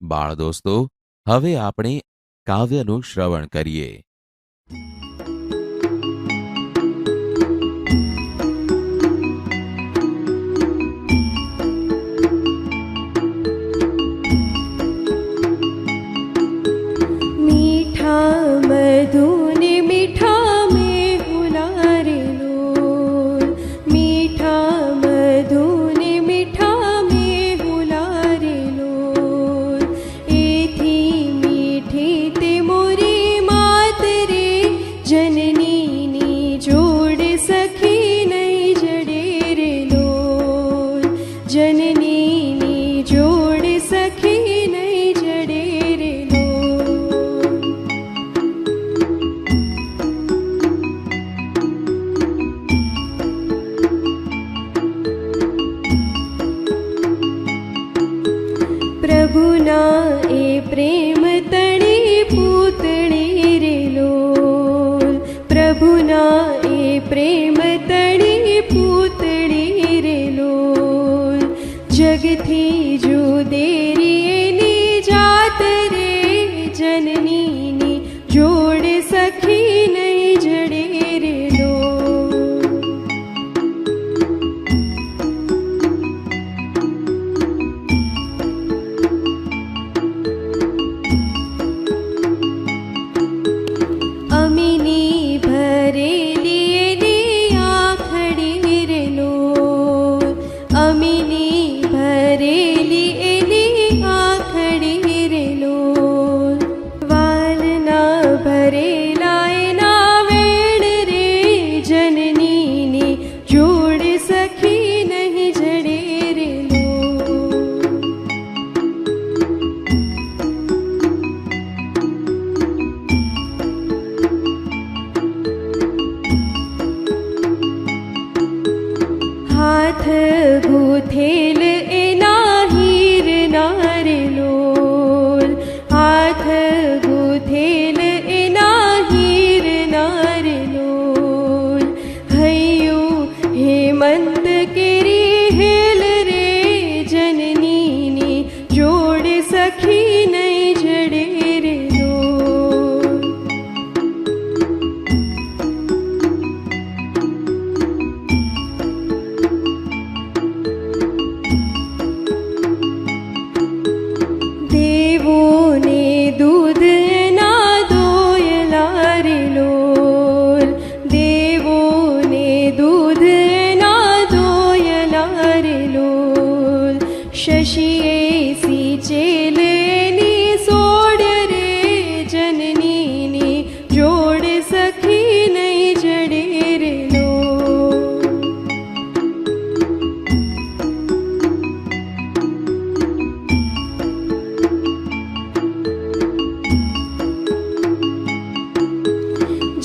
બાળ દોસ્તો, હવે આપણે કાવ્યનું શ્રવણ કરીએ.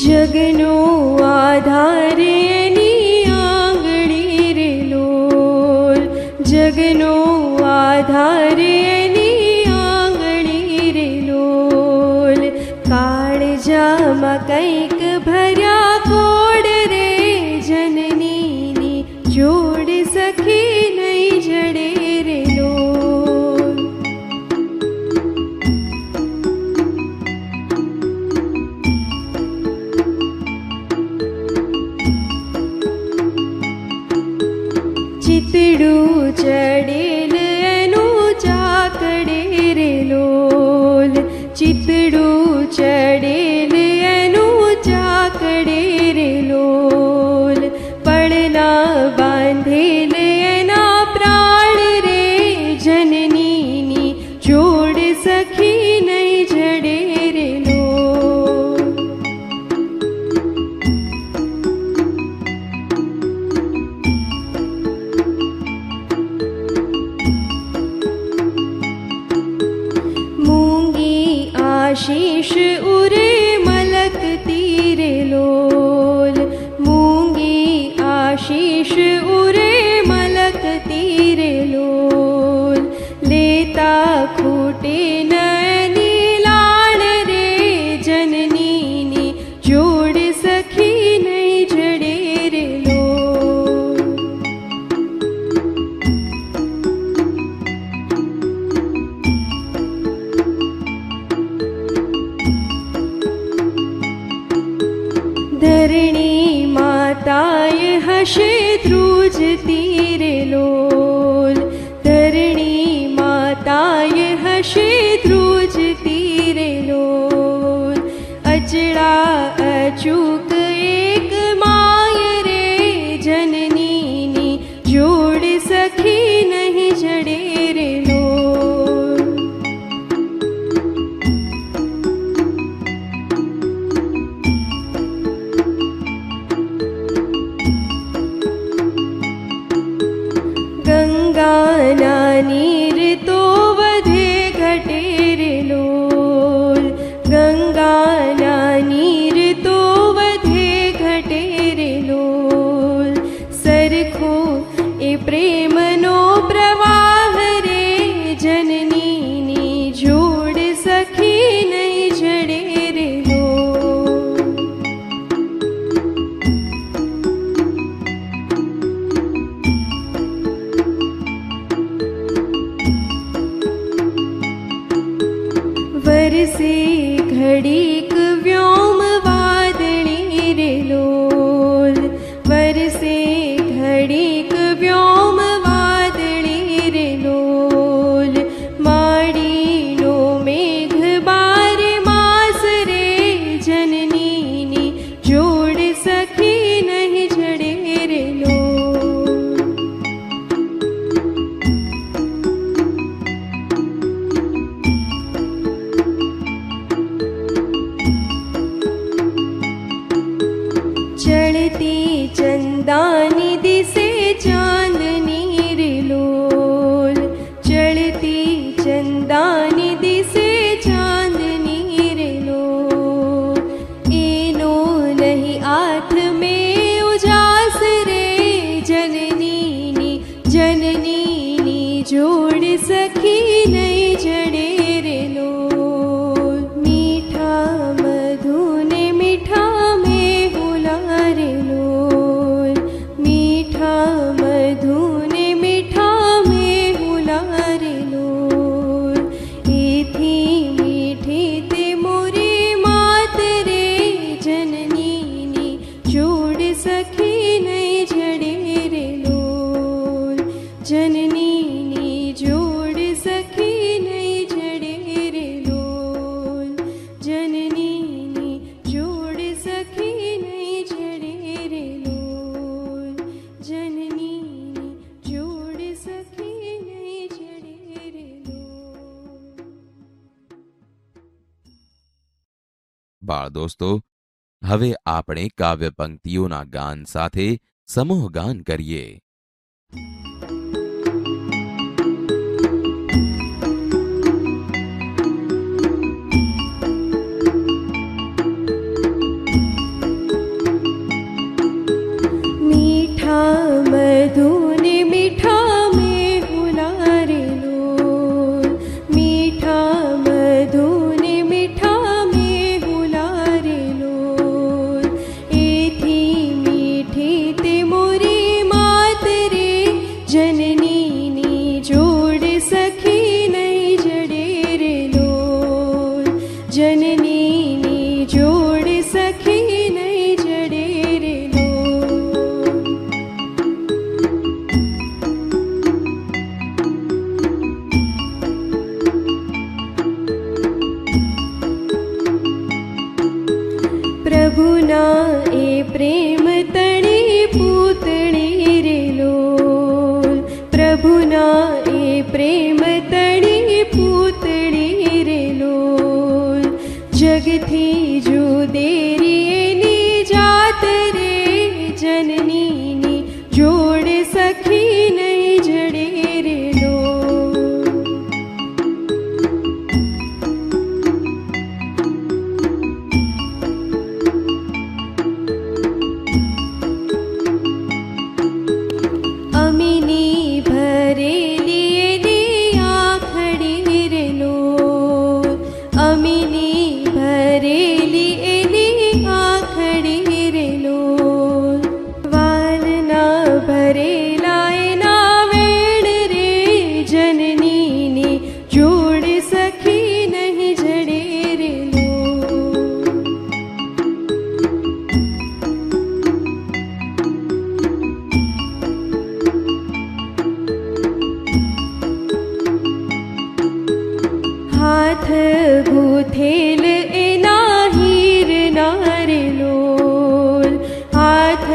જગનો આધાર એની આંગળી રે લોલ, જગનો આધાર એની આંગળી રે લોલ. કાળજામાં કંઈક ભર્યા કોડ રે જનનીની જોડ સખી નહીં જડે રે લોલ. ચિતડું ચડેલ એનું ચાકડે રે લોલ, ચિતડું ચડેલ એનું ચાકડે રે લોલ. પડલા બાંધેલ એના પ્રાણ રે જનનીની જોડ સખી નહીં જડે રે લોલ. આશીષ ઉરે મલકતી રે લોલ, મૂંગી આશીષ ઉરે મલકતી રે લોલ. લેતા ખૂટે નયની લાણ રે જનનીની જોડ સખી નહીં જડે રે લોલ. હશે ધ્રુજ તીરે લોલ. ધરણી માતાએ હશે ધ્રુજ તીરે લોલ. અચળા અચૂક એક માય રે જનનીની જોડ સખી નહીં જડે રે લોલ. ગંગાના નીર તો વધે ઘટે રે લોલ. ગંગાના નીર તો વધે ઘટે રે લોલ. સરખો એ પ્રેમનો પ્રવાહ રે જનનીની જોડ સખી નહીં જડે રે લોલ. વરસે ઘડીક વ્યોમ વાદળી રે લોલ. વરસે ઘડીક વ્યોમ વાદળી રે લોલ. માડીનો મેઘ 12 માસ રે જનનીની જોડ સખી નહીં જડે રે લોલ. ચડતી ચંદાની દિશે ચાંદની રે લોલ. ચડતી ચંદાની દિશે ચાંદની રે લોલ. એનો નહીં હાથ મેં ઉજાસ રે જનનીની જનનીની જોડ સખી નહીં જડે રે લોલ. મીઠા મધુને મીઠા મેહુલા રે લોલ. મીઠા મધુને મીઠા મેહુલા રે લોલ. એથી મીઠી તે મોરી માત રે જનનીની જોડ સખી નહીં જડે રે લોલ. જનનીની જોડ સખી નહીં જડે રે લોલ. જનનીની જોડ સખી નહીં જડે રે લોલ. જનનીની જોડ સખી નહીં જડે રે લોલ. બાળ દોસ્તો, હવે આપણે કાવ્ય પંક્તિઓના ગાન સાથે સમૂહ ગાન કરીએ. મીઠા મધુને મીઠા મેહુલા રે લોલ. મીઠા મધુને મીઠા મેહુલા રે લોલ. એથી મીઠી તે મોરી માત રે જનનીની જોડ સખી નહીં જડે રે લોલ. જનનીની જોડ સખી નહીં જડે રે લોલ. પ્રભુના એ પ્રેમ તણી પૂતળી રે લોલ. પ્રભુના એ પ્રેમ તણી પૂતળી રે લોલ. જગથી જુદેરી એની જાત રે જનનીની જોડ સખી નહીં જડે રે લોલ. અમીની ભરેલી એની આખડી રે લોલ. અમીની ભરેલી એની હાથ ગૂથેલ એના હીર નારે લોલ, હાથ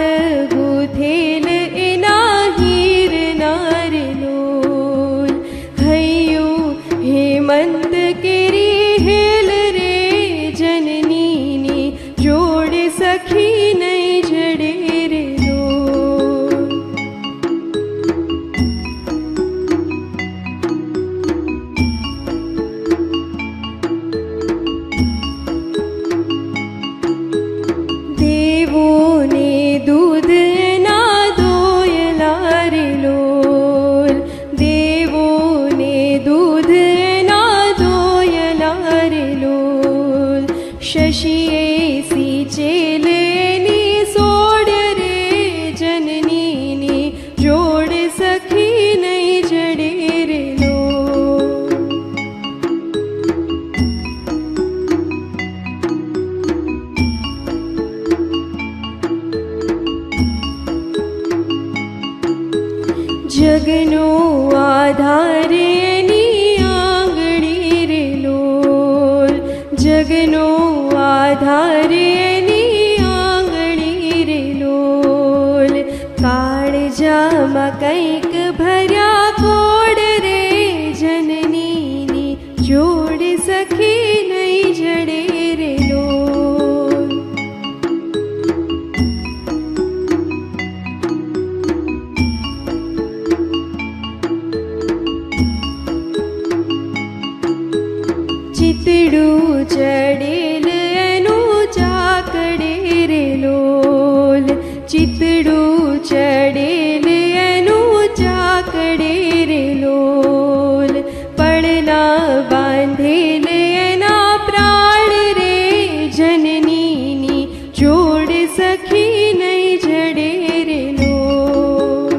ગૂથેલ એના હીર નારે લોલ. હૈયું હેમંત કેરી હેલ રે જનનીની, જોડ સખી નહીં જડે રે લોલ. દેવોને દૂધ એના દોયલા રે લોલ, દેવોને દૂધ એના દોયલા રે લોલ. શશીએ સિંચેલ એની સોડ રે જનનીની, જોડ સખી નહીં જડે રે લોલ. જગનો આધાર એની આંગળી રે લોલ, જગનો આધાર એની આંગળી રે લોલ. કાળજામાં કંઈક ભર્યા કોડ રે જનનીની, જોડ સખી નહીં જડે રે લોલ. ચિતડું ચડેલ એનું ચાકડે રે લોલ, ચિતડું ચડેલ એનું ચાકડે રે લોલ. પડના બાંધેલ એના પ્રાણ રે જનનીની, જોડ સખી નહીં જડે રે લોલ.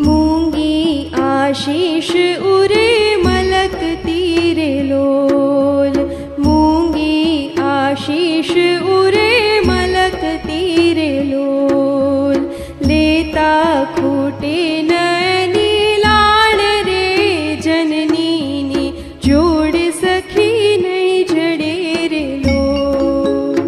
મૂંગી આશીષ ઉરે મલકતી રે લોલ, મૂંગી આશીષ ઉરે મલકતી રે લોલ. લેતા ખૂટે નયની લાડ રે જનનીની, જોડ સખી નહીં જડે રે લોલ.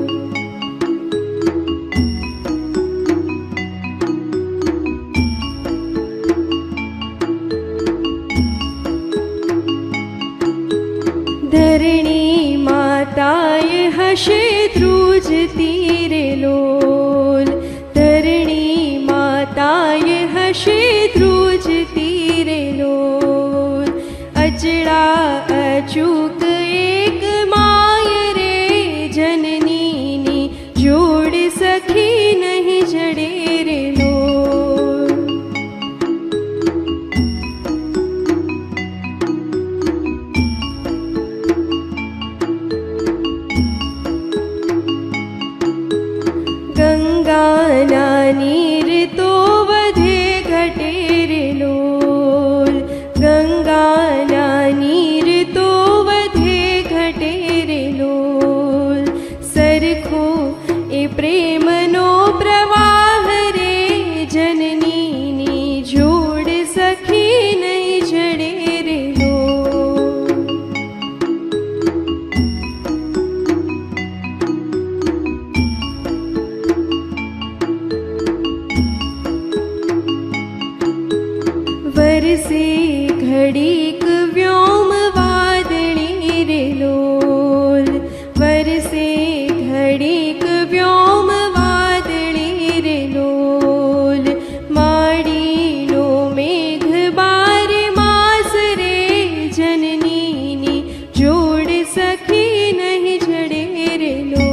ધરણી માતાએ હશે ધ્રુજતી રે લોલ, ધરણી માતાએ હશે ધ્રુજતી રે લોલ. અચળા અચૂક એક માય રે જનનીની, જોડ સખી નહીં જડે રે લોલ. ગંગાના નીર તો વધે ઘટે રે લોલ, ગંગાના નીર તો વધે ઘટે રે લોલ. સરખો એ પ્રેમનો પ્રવાહ રે જનનીની, જોડ સખી નહીં જડે રે લોલ. વરસે ઘડીક વ્યોમ વાદળી રે લોલ, વરસે ઘડીક વ્યોમ વાદળી રે લોલ. માડીનો મેઘ 12 માસ રે જનનીની, જોડ સખી નહીં જડે રે લોલ.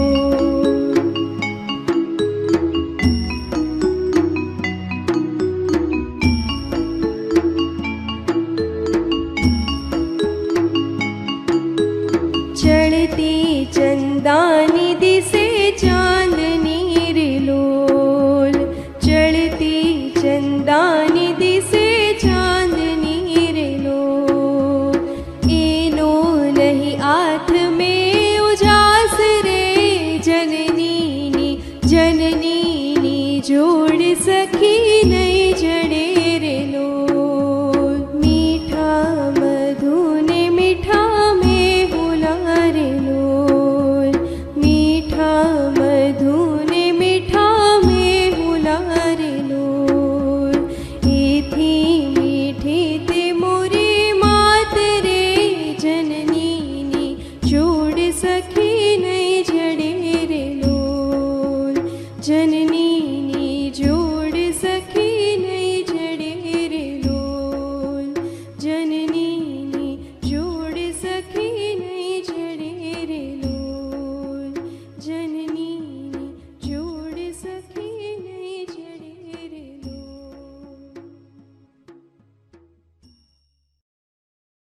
ચડતી ચંદાની દિશે ચાંદ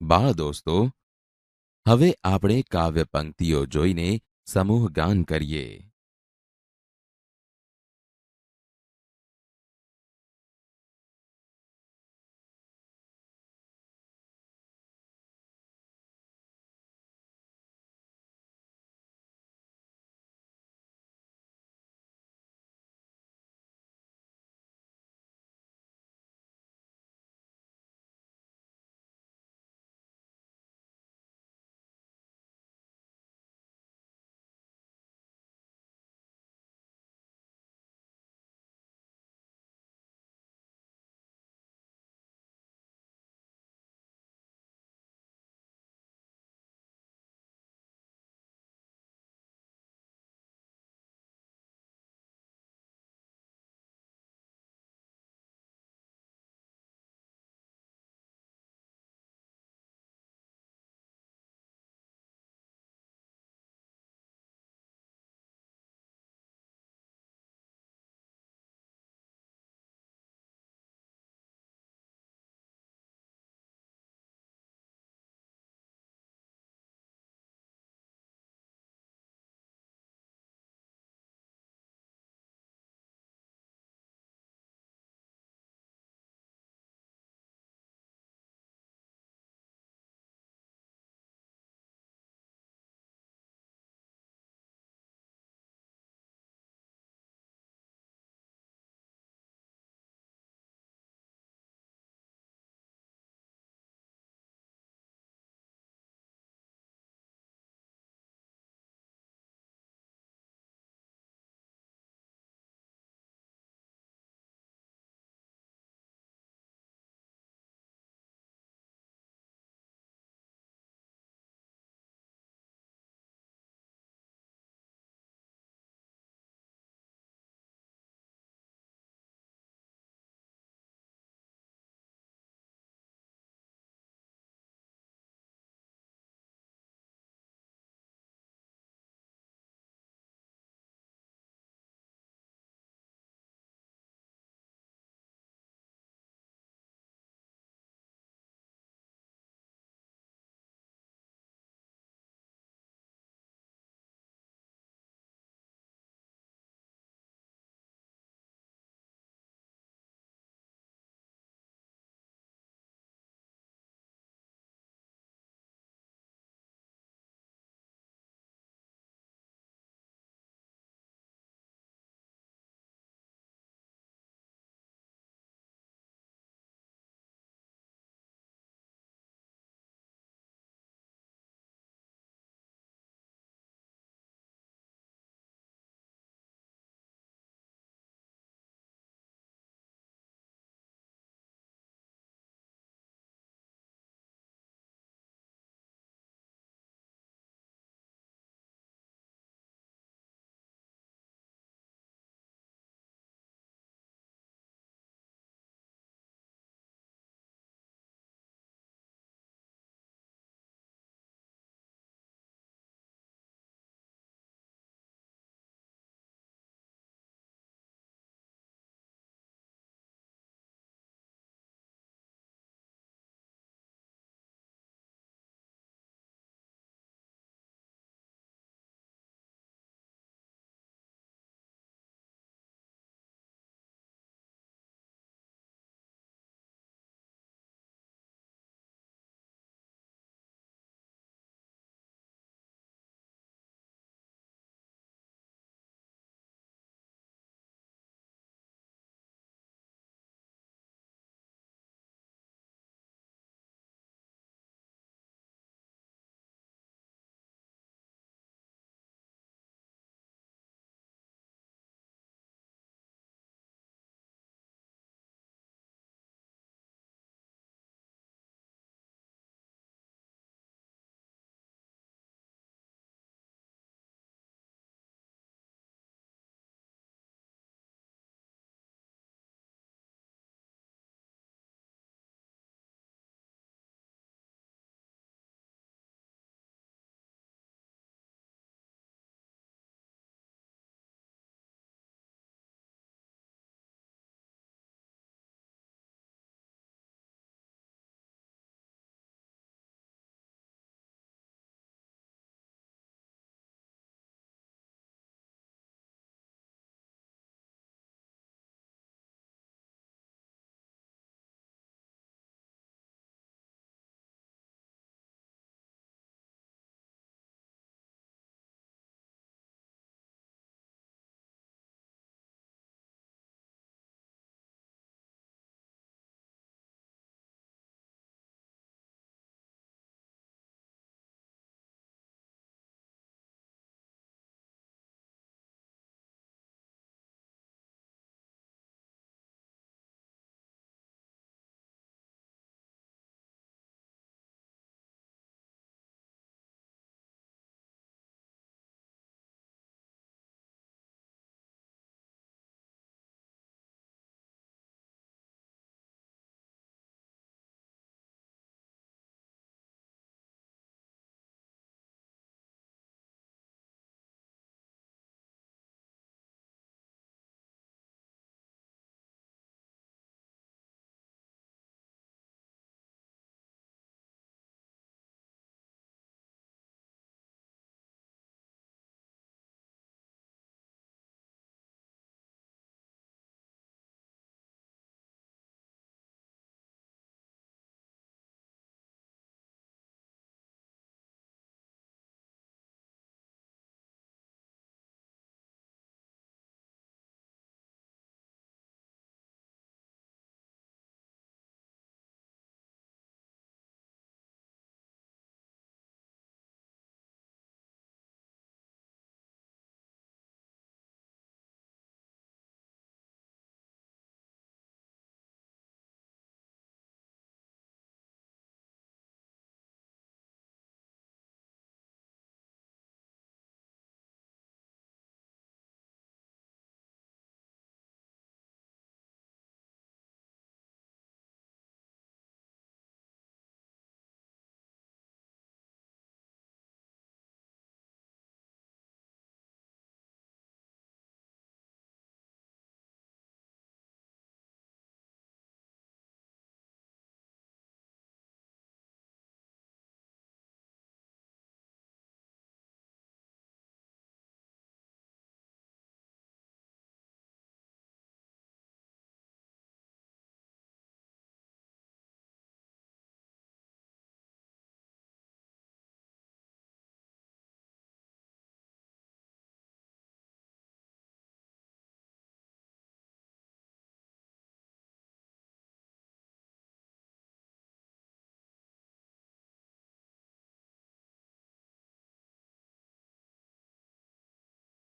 બાળ દોસ્તો, હવે આપણે કાવ્ય પંક્તિઓ જોઈને સમૂહ ગાન કરીએ.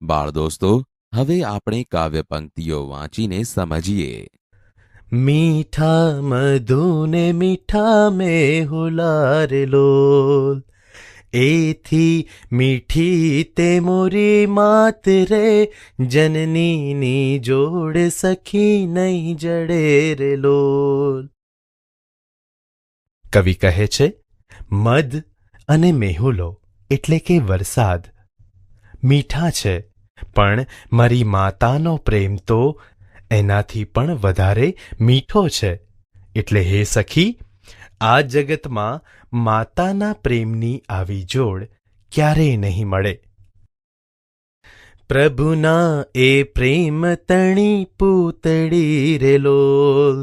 બાળ દોસ્તો, હવે આપણે કાવ્ય પંક્તિઓ વાંચીને સમજીએ. મીઠા મધુને મીઠા મેહુલાર લોલ, એથી મીઠી તે મોરી માત રે, જનનીની જોડ સખી નહીં જડે રે લોલ. કવિ કહે છે, મધ અને મેહુલો એટલે કે વરસાદ મીઠા છે, પણ મારી માતાનો પ્રેમ તો એનાથી પણ વધારે મીઠો છે. એટલે હે સખી, આ જગતમાં માતાના પ્રેમની આવી જોડ ક્યારેય નહીં મળે. પ્રભુના એ પ્રેમ તણી પૂતળી રે લોલ,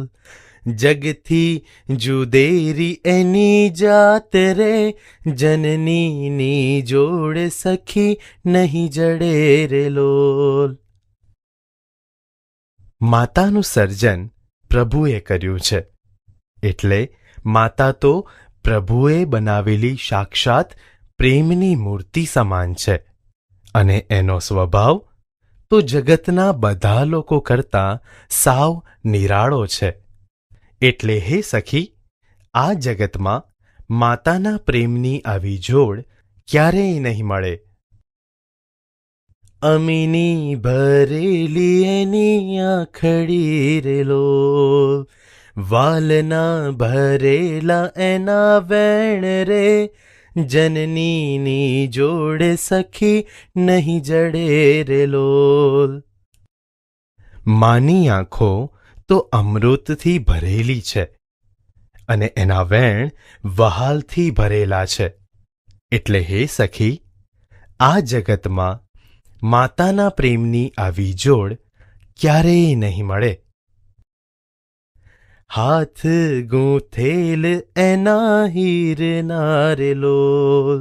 જગથી જુદેરી એની જાત રે, જનનીની જોડ સખી નહીં જડે રે લોલ. માતાનું સર્જન પ્રભુએ કર્યું છે, એટલે માતા તો પ્રભુએ બનાવેલી સાક્ષાત પ્રેમની મૂર્તિ સમાન છે, અને એનો સ્વભાવ તો જગતના બધા લોકો કરતાં સાવ નિરાળો છે. એટલે હે સખી, આ જગતમાં માતાના પ્રેમની આવી જોડ ક્યારેય નહીં મળે. અમીની ભરેલી એની આંખડી રે લોલ, વાલના ભરેલા એના વેણ રે, જનનીની જોડ સખી નહીં જડે રે લોલ. માની આંખો તો અમૃતથી ભરેલી છે, અને એના વેણ વહાલથી ભરેલા છે. એટલે હે સખી, આ જગતમાં માતાના પ્રેમની આવી જોડ ક્યારેય નહીં મળે. હાથ ગૂંથેલ એના હીરના રે લોલ,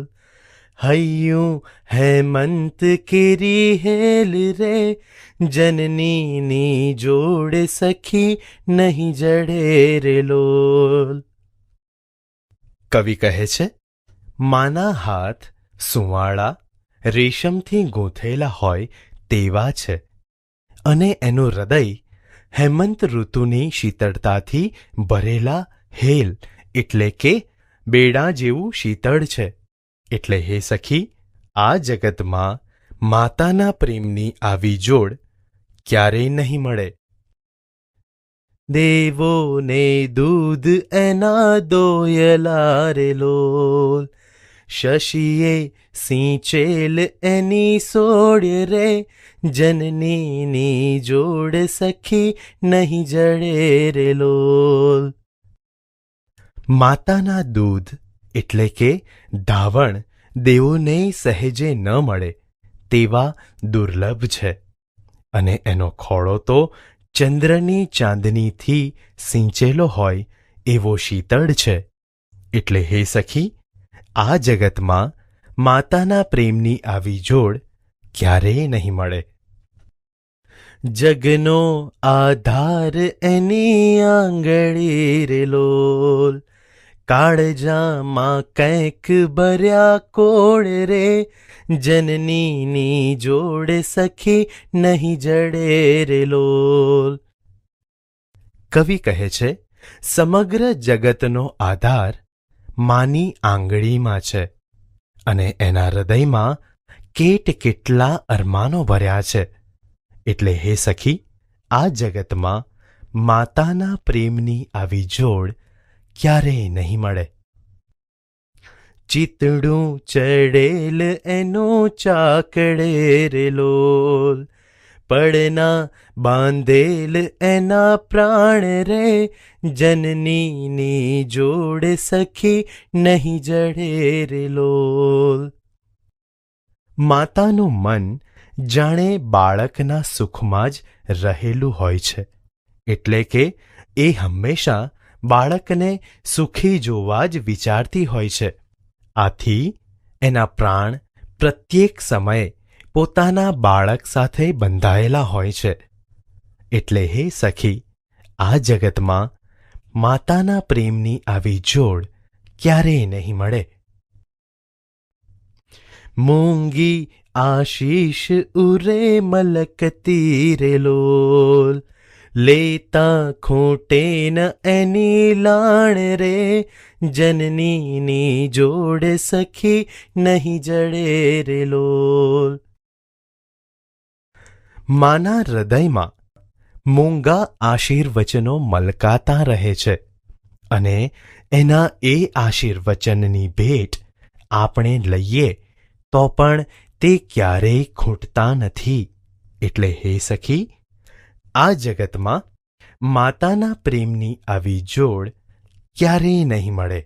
હૈયું હેમંત કેરી હેલ રે, જનનીની જોડ સખી નહીં જડે રે લોલ. કવિ કહે છે, માના હાથ સુંવાળા રેશમથી ગૂંથેલા હોય તેવા છે, અને એનું હૃદય હેમંત ઋતુની શીતળતાથી ભરેલા હેલ એટલે કે બેડા જેવું શીતળ છે. એટલે હે સખી, આ જગતમાં માતાના પ્રેમની આવી જોડ ક્યારેય નહીં મળે. દેવોને દૂધ એના દોયલા રે લોલ, શશીએ સિંચેલ એની સોડ રે, જનનીની જોડ સખી નહીં જડે રે લોલ. માતાના દૂધ એટલે કે ધાવણ દેવોને સહેજે ન મળે તેવા દુર્લભ છે, અને એનો ખોળો તો ચંદ્રની ચાંદનીથી સિંચેલો હોય એવો શીતળ છે. એટલે હે સખી, આ જગતમાં માતાના પ્રેમની આવી જોડ ક્યારેય નહીં મળે. જગનો આધાર એની આંગળી રે લોલ, કાળજામાં કંઈક ભર્યા કોળ રે, જનનીની જોડ સખી નહીં જડે રે લોલ. કવિ કહે છે, સમગ્ર જગતનો આધાર માની આંગળીમાં છે, અને એના હૃદયમાં કેટલા અરમાનો ભર્યા છે. એટલે હે સખી, આ જગતમાં માતાના પ્રેમની આવી જોડ ક્યારેય નહીં મળે. ચિતડું ચડેલ એનું ચાકડે રે લોલ, પડના બાંધેલ એના પ્રાણ રે, જનનીની જોડ સખી નહીં જડે રે લોલ. માતાનું મન જાણે બાળકના સુખમાં જ રહેલું હોય છે, એટલે કે એ હંમેશા બાળકને સુખી જોવા જ વિચારતી હોય છે. આથી એના પ્રાણ પ્રત્યેક સમયે પોતાના બાળક સાથે બંધાયેલા હોય છે. એટલે હે સખી, આ જગતમાં માતાના પ્રેમની આવી જોડ ક્યારેય નહીં મળે. મૂંગી આશીષ ઉરે મલકતી રે લોલ, લેતા ખૂટે ન એની લાણ રે, જનનીની જોડ સખી નહીં જડે રે લોલ. માના હૃદયમાં મૂંગા આશીર્વચનો મલકાતા રહે છે અને એના એ આશીર્વચનની ભેટ આપણે લઈએ તો પણ તે ક્યારેય ખૂટતા નથી. એટલે હે સખી, આ જગતમાં માતાના પ્રેમની આવી જોડ ક્યારેય નહીં મળે.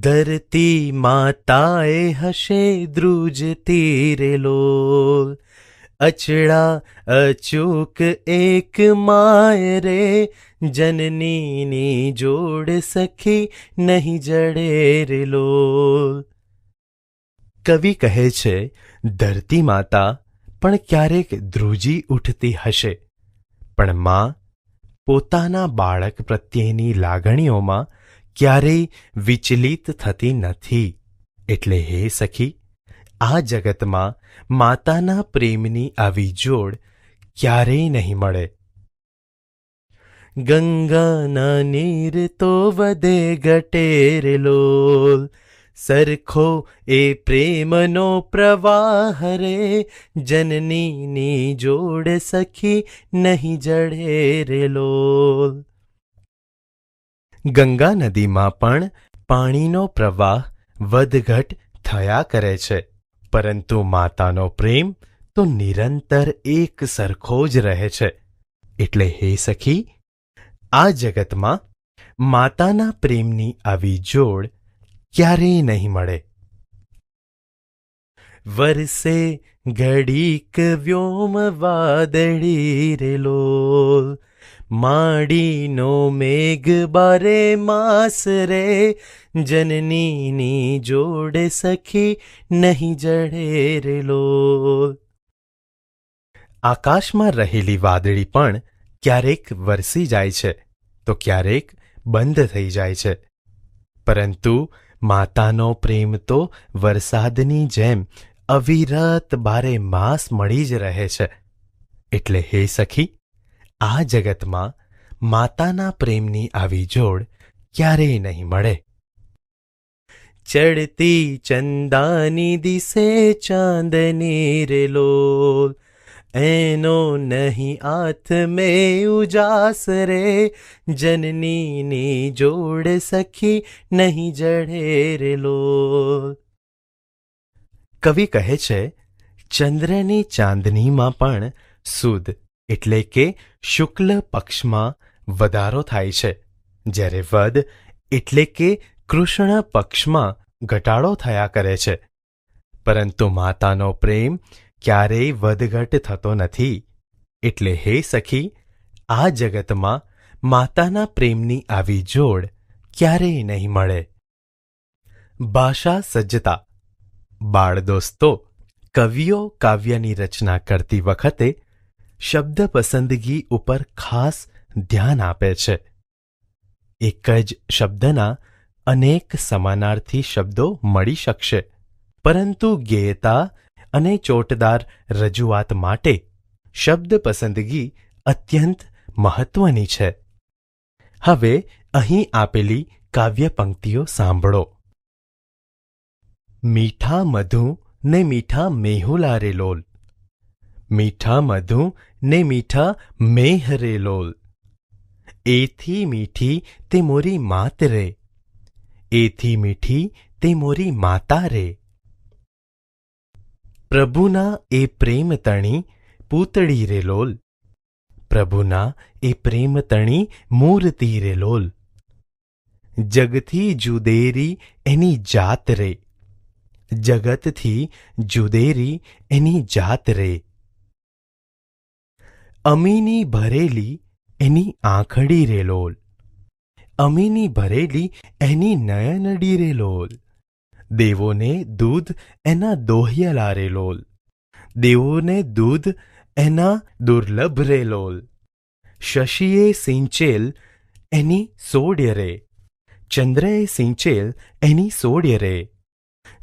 ધરતી માતાએ હશે ધ્રુજતી રે લોલ, અચડા અચૂક એક માય રે, જનનીની જોડ સખી નહીં જડે રે લોલ. કવિ કહે છે, ધરતી માતા પણ ક્યારેક ધ્રુજી ઉઠતી હશે, પણ માં પોતાના બાળક પ્રત્યેની લાગણીઓમાં ક્યારેય વિચલિત થતી નથી. એટલે હે સખી, આ જગતમાં માતાના પ્રેમની આવી જોડ ક્યારેય નહીં મળે. ગંગાના નીર તો વધે ઘટે રે લોલ, સરખો એ પ્રેમનો પ્રવાહ રે, જનનીની જોડ સખી નહીં જડે રે લોલ. ગંગા નદીમાં પણ પાણીનો પ્રવાહ વધઘટ થયા કરે છે, પરંતુ માતાનો પ્રેમ તો નિરંતર એક સરખો જ રહે છે. એટલે હે સખી, આ જગતમાં માતાના પ્રેમની આવી જોડ ક્યારેય નહીં મળે. વરસે ઘડીક વ્યોમ વાદળી રે લોલ, માડીનો મેઘ બારે માસ રે, જનનીની જોડ સખી નહીં જડે રે લોલ. આકાશમાં રહેલી વાદળી પણ ક્યારેક વરસી જાય છે તો ક્યારેક બંધ થઈ જાય છે, પરંતુ માતાનો પ્રેમ તો વરસાદની જેમ અવિરત બારે માસ મળી જ રહે છે. એટલે હે સખી, આ જગતમાં માતાના પ્રેમની આવી જોડ ક્યારેય નહીં મળે. ચડતી ચંદાની દિશે ચાંદની રે લોલ, એનો નહીં હાથ મેં ઉજાસ રે, જનનીની જોડ સખી નહીં જડે રે લોલ. કવિ કહે છે, ચંદ્રની ચાંદનીમાં પણ સુદ એટલે કે શુક્લ પક્ષમાં વધારો થાય છે, જ્યારે વદ એટલે કે કૃષ્ણ પક્ષમાં ઘટાડો થયા કરે છે. પરંતુ માતાનો પ્રેમ ક્યારેય વધઘટ થતો નથી. એટલે હે સખી, આ જગતમાં માતાના પ્રેમની આવી જોડ ક્યારેય નહીં મળે. ભાષા સજ્જતા. બાળ દોસ્તો, કવિઓ કાવ્યની રચના કરતી વખતે શબ્દ પસંદગી ઉપર ખાસ ધ્યાન આપે છે. એક જ શબ્દના અનેક સમાનાર્થી શબ્દો મળી શકશે, પરંતુ ગેયતા અને ચોટદાર રજૂઆત માટે શબ્દ પસંદગી અત્યંત મહત્વની છે. હવે અહીં આપેલી કાવ્ય પંક્તિઓ સાંભળો. મીઠા મધુ ને મીઠા મેહુલા રે લોલ, મીઠા મધુ ને મીઠા મેહ રે લોલ, એથી મીઠી તે મોરી માત રે, એથી મીઠી તે મોરી માતા રે. પ્રભુના એ પ્રેમ તણી પૂતળી રે લોલ, પ્રભુના એ પ્રેમ તણી મૂર્તિ રે લોલ, જગથી જુદેરી એની જાત રે, જગતથી જુદેરી એની જાત રે. અમીની ભરેલી એની આંખડી રે લોલ, અમીની ભરેલી એની નયનડી રે લોલ, દેવોને દૂધ એના દોહ્યલા રે લોલ, દેવોને દૂધ એના દુર્લભ રે લોલ. શશીએ સિંચેલ એની સોડ્ય રે, ચંદ્રએ સિંચેલ એની સોડ્ય રે,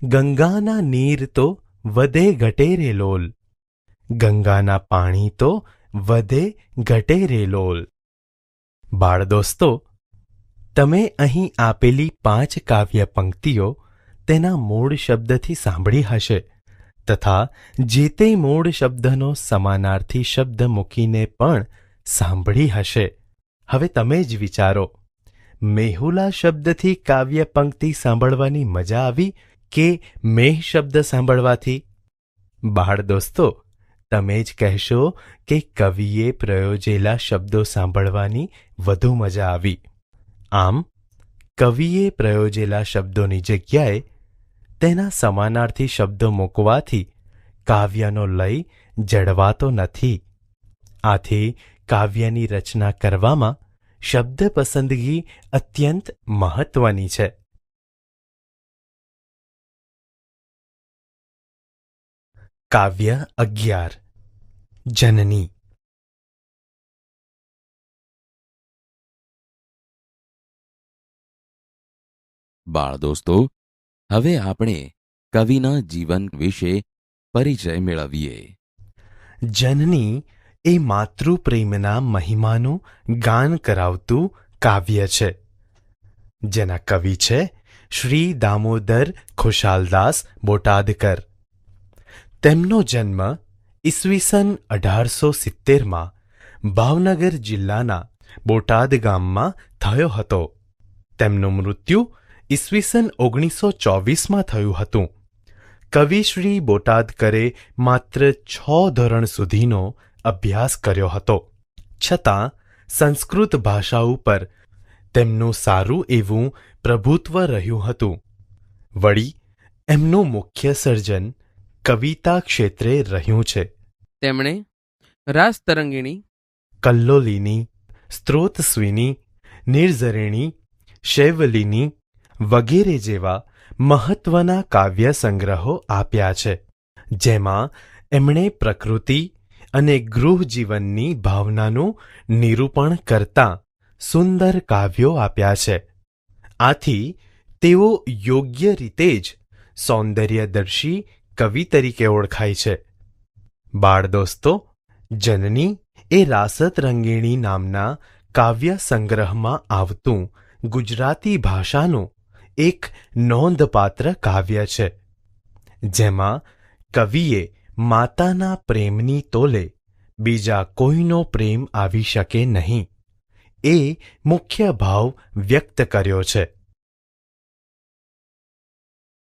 ગંગાના નીર તો વધે ઘટે રે લોલ, ગંગાના પાણી તો વધે ઘટે રે લોલ. બાળ દોસ્તો, તમે અહીં આપેલી 5 કાવ્ય પંક્તિઓ તેના મૂળ શબ્દથી સાંભળી હશે તથા જે તે મૂળ શબ્દનો સમાનાર્થી શબ્દ મૂકીને પણ સાંભળી હશે. હવે તમે જ વિચારો, મેહુલા શબ્દથી કાવ્ય પંક્તિ સાંભળવાની મજા આવી કે મેહ શબ્દ સાંભળવાથી? બાળ દોસ્તો, તમે જ કહેશો કે કવિએ પ્રયોજેલા શબ્દો સાંભળવાની વધુ મજા આવી. આમ કવિએ પ્રયોજેલા શબ્દોની જગ્યાએ તેના સમાનાર્થી શબ્દો મૂકવાથી કાવ્યનો લય જળવાતો નથી. આથી કાવ્યની રચના કરવામાં શબ્દ પસંદગી અત્યંત મહત્વની છે. કાવ્ય 11 જનની. બાળ દોસ્તો, હવે આપણે કવિના જીવન વિશે પરિચય મેળવીએ. જનની એ માતૃપ્રેમના મહિમાનું ગાન કરાવતું કાવ્ય છે, જેના કવિ છે શ્રી દામોદર ખુશાલદાસ બોટાદકર. તેમનો જન્મ ઈસવીસન 1870માં ભાવનગર જિલ્લાના બોટાદ ગામમાં થયો હતો. તેમનું મૃત્યુ ઈસવીસન 1924માં થયું હતું. કવિ શ્રી બોટાદકરે માત્ર 6 ધોરણ સુધીનો અભ્યાસ કર્યો હતો, છતાં સંસ્કૃત ભાષા ઉપર તેમનું સારું એવું પ્રભુત્વ રહ્યું હતું. વળી એમનું મુખ્ય સર્જન કવિતા ક્ષેત્રે રહ્યું છે. તેમણે રાસતરંગિણી, કલ્લોલિની, સ્ત્રોતસ્વિની, નિર્ઝરિણી, શૈવલિની વગેરે જેવા મહત્વના કાવ્ય સંગ્રહો આપ્યા છે, જેમાં એમણે પ્રકૃતિ અને ગૃહજીવનની ભાવનાનું નિરૂપણ કરતાં સુંદર કાવ્યો આપ્યા છે. આથી તેઓ યોગ્ય રીતે જ સૌંદર્યદર્શી કવિ તરીકે ઓળખાય છે. બાળ દોસ્તો, જનની એ રાસતરંગિણી નામના કાવ્ય સંગ્રહમાં આવતું ગુજરાતી ભાષાનું એક નોંધપાત્ર કાવ્ય છે, જેમાં કવિએ માતાના પ્રેમની તોલે બીજા કોઈનો પ્રેમ આવી શકે નહીં એ મુખ્ય ભાવ વ્યક્ત કર્યો છે.